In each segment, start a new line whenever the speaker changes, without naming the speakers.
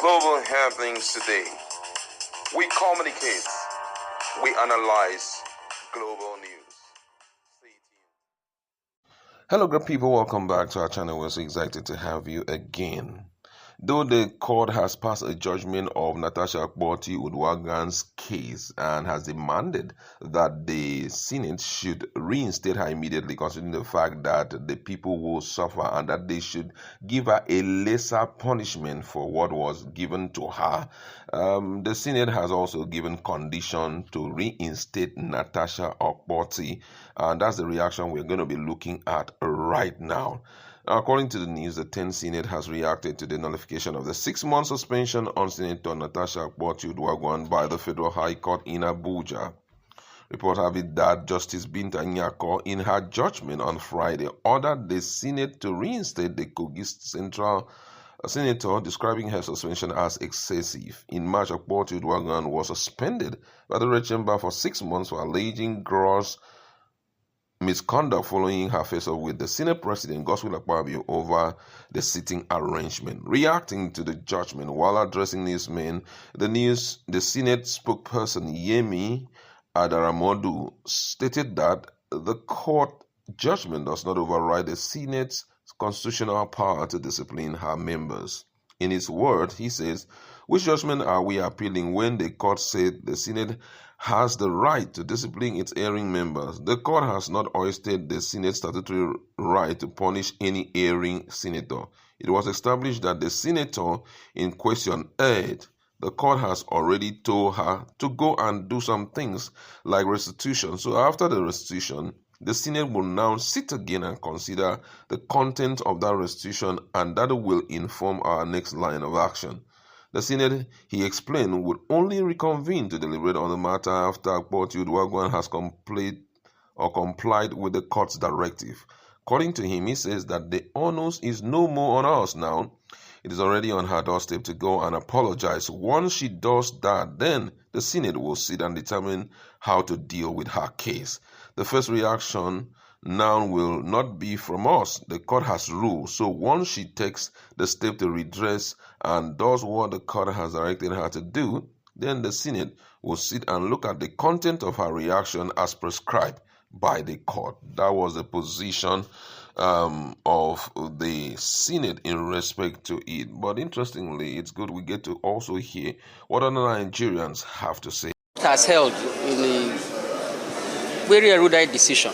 Global happenings today. We communicate. We analyze global news. Stay tuned. Hello, great people. Welcome back to our channel. We're so excited to have you again. Though the court has passed a judgment of Natasha Akpabio-10th's case and has demanded that the Senate should reinstate her immediately, considering the fact that the people will suffer and that they should give her a lesser punishment for what was given to her, the Senate has also given condition to reinstate Natasha Akpabio, and that's the reaction we're going to be looking at right now. According to the news, the 10th Senate has reacted to the nullification of the 6-month suspension on Senator Natasha Akpabio-10th by the Federal High Court in Abuja. Report have it that Justice Binta Nyako, in her judgment on Friday, ordered the Senate to reinstate the Kogi Central Senator, describing her suspension as excessive. In March, Akpabio-10th was suspended by the Red Chamber for 6 months for alleging gross misconduct following her face-off with the Senate President Godswill Akpabio over the seating arrangement. Reacting to the judgment while addressing newsmen, the Senate spokesperson Yemi Adaramodu stated that the court judgment does not override the Senate's constitutional power to discipline her members. In his words, he says, "Which judgment are we appealing when the court said the Senate has the right to discipline its erring members? The court has not hoisted the Senate's statutory right to punish any erring senator. It was established that the senator in question erred. The court has already told her to go and do some things like restitution. So after the restitution, the Senate will now sit again and consider the content of that restitution, and that will inform our next line of action. The Senate," he explained, "would only reconvene to deliberate on the matter after Akpabio-10th has complied with the court's directive." According to him, he says that the onus is no more on us now. It is already on her doorstep to go and apologize. Once she does that, then the Senate will sit and determine how to deal with her case. The first reaction now will not be from us. The court has ruled. So once she takes the step to redress and does what the court has directed her to do, then the Senate will sit and look at the content of her reaction as prescribed by the court. That was the position of the Senate in respect to it. But interestingly, it's good we get to also hear what other Nigerians have to say.
It has held in a very erudite decision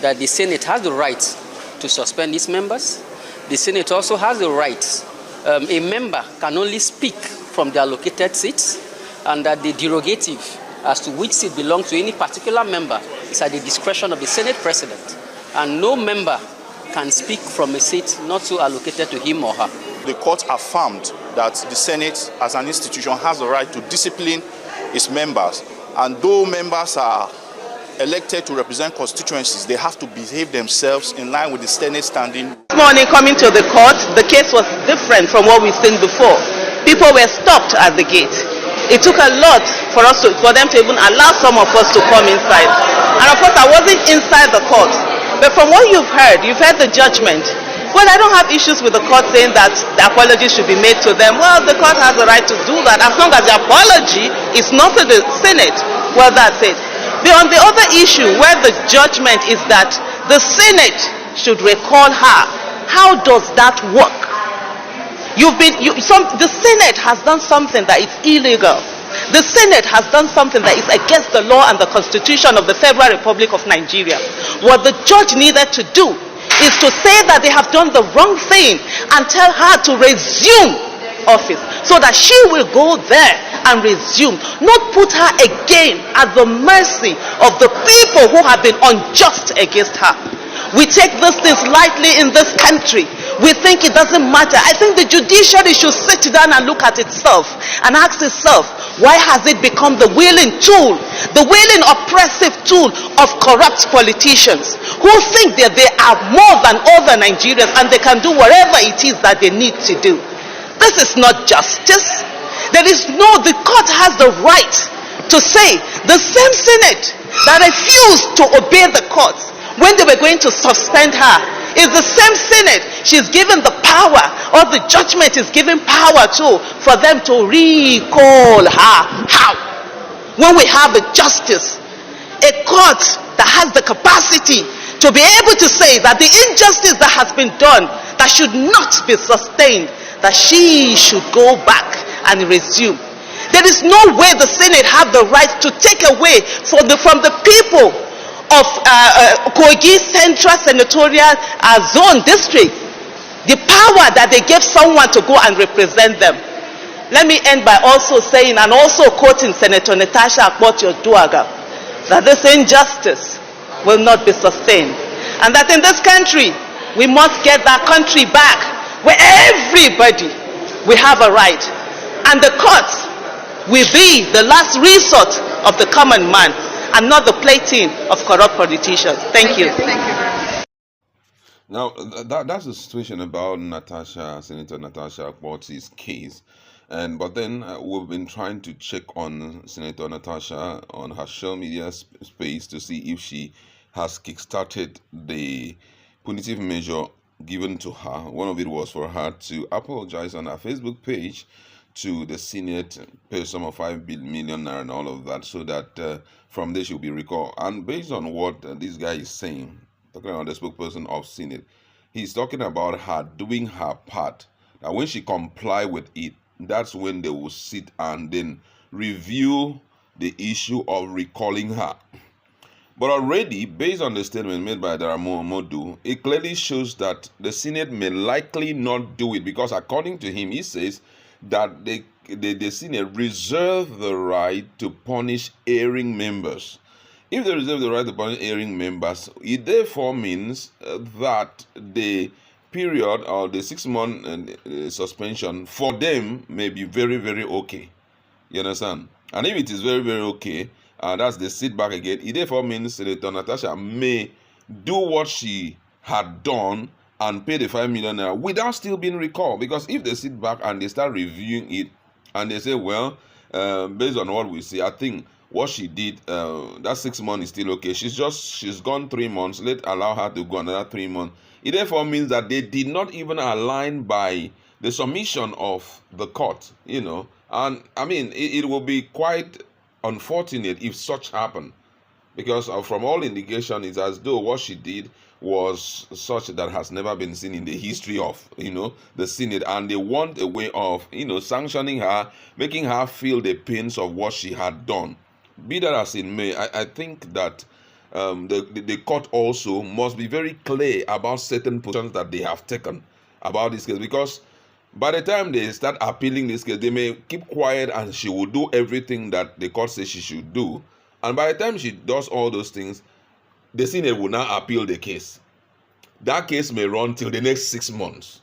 that the Senate has the right to suspend its members. The Senate also has the right. A member can only speak from the allocated seats, and that the derogative as to which seat belongs to any particular member is at the discretion of the Senate President, and no member can speak from a seat not so allocated to him or her.
The court affirmed that the Senate as an institution has the right to discipline its members, and though members are elected to represent constituencies, they have to behave themselves in line with the Senate standing.
This morning coming to the court, the case was different from what we've seen before. People were stopped at the gate. It took a lot for them to even allow some of us to come inside. And of course, I wasn't inside the court. But from what you've heard the judgment. Well, I don't have issues with the court saying that the apology should be made to them. Well, the court has the right to do that as long as the apology is not to the Senate. Well, that's it. But on the other issue, where the judgment is that the Senate should recall her, how does that work? The Senate has done something that is illegal. The Senate has done something that is against the law and the Constitution of the Federal Republic of Nigeria. What the judge needed to do is to say that they have done the wrong thing and tell her to resume office so that she will go there and resume, not put her again at the mercy of the people who have been unjust against her. We take these things lightly in this country. We think it doesn't matter. I think the judiciary should sit down and look at itself and ask itself, why has it become the willing tool, the willing oppressive tool of corrupt politicians who think that they are more than other Nigerians and they can do whatever it is that they need to do? This is not justice. The court has the right to say the same Senate that refused to obey the courts when they were going to suspend her It's the same Senate she's given the power, or the judgment is given power to, for them to recall her. How? When we have a justice, a court that has the capacity to be able to say that the injustice that has been done, that should not be sustained, that she should go back and resume. There is no way the Senate have the right to take away from the people of Kogi Central Senatorial Zone District the power that they gave someone to go and represent them. Let me end by also saying, and also quoting Senator Natasha Akpabio-10th, that this injustice will not be sustained, and that in this country we must get that country back where everybody will have a right, and the courts will be the last resort of the common man and not the plaything of corrupt politicians. Thank you. Thank you.
Now, that's the situation about Senator Natasha Akpabio's case. But then we've been trying to check on Senator Natasha on her social media space to see if she has kickstarted the punitive measure given to her. One of it was for her to apologize on her Facebook page to the Senate, pay a sum of 5 million naira and all of that, so that from there she'll be recalled. And based on what this guy is saying, talking about the spokesperson of Senate, he's talking about her doing her part. Now, when she comply with it, that's when they will sit and then review the issue of recalling her. But already, based on the statement made by Daramo Modu, it clearly shows that the Senate may likely not do it, because according to him, he says that the Senate reserve the right to punish erring members. If they reserve the right to punish erring members, it therefore means that the period or the 6-month suspension for them may be very, very okay. You understand? And if it is very, very okay, that's the sit back again, it therefore means Senator Natasha may do what she had done and pay the 5 million naira without still being recalled. Because if they sit back and they start reviewing it and they say, well, based on what we see, I think what she did, that 6 months is still okay. She's gone 3 months. Let's allow her to go another 3 months. It therefore means that they did not even align by the submission of the court, you know. And I mean, it will be quite unfortunate if such happened, because from all indication, it's as though what she did was such that has never been seen in the history of, you know, the Senate, and they want a way of, you know, sanctioning her, making her feel the pains of what she had done. Be that as it may, I think that the court also must be very clear about certain positions that they have taken about this case, because by the time they start appealing this case, they may keep quiet and she will do everything that the court says she should do. And by the time she does all those things, the Senate will now appeal the case. That case may run till the next 6 months.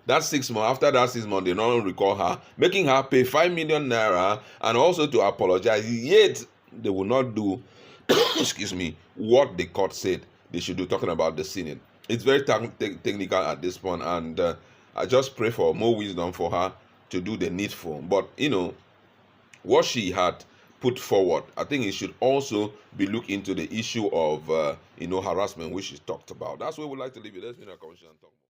That 6 months, after that 6 months, they not recall her, making her pay 5 million naira and also to apologize. Yet they will not do, excuse me, what the court said they should do, talking about the Senate. It's very technical at this point, and I just pray for more wisdom for her to do the needful. But, you know, what she had put forward, I think it should also be looked into the issue of, harassment, which she talked about. That's where we'd like to leave it. Let's be in a conversation and talk.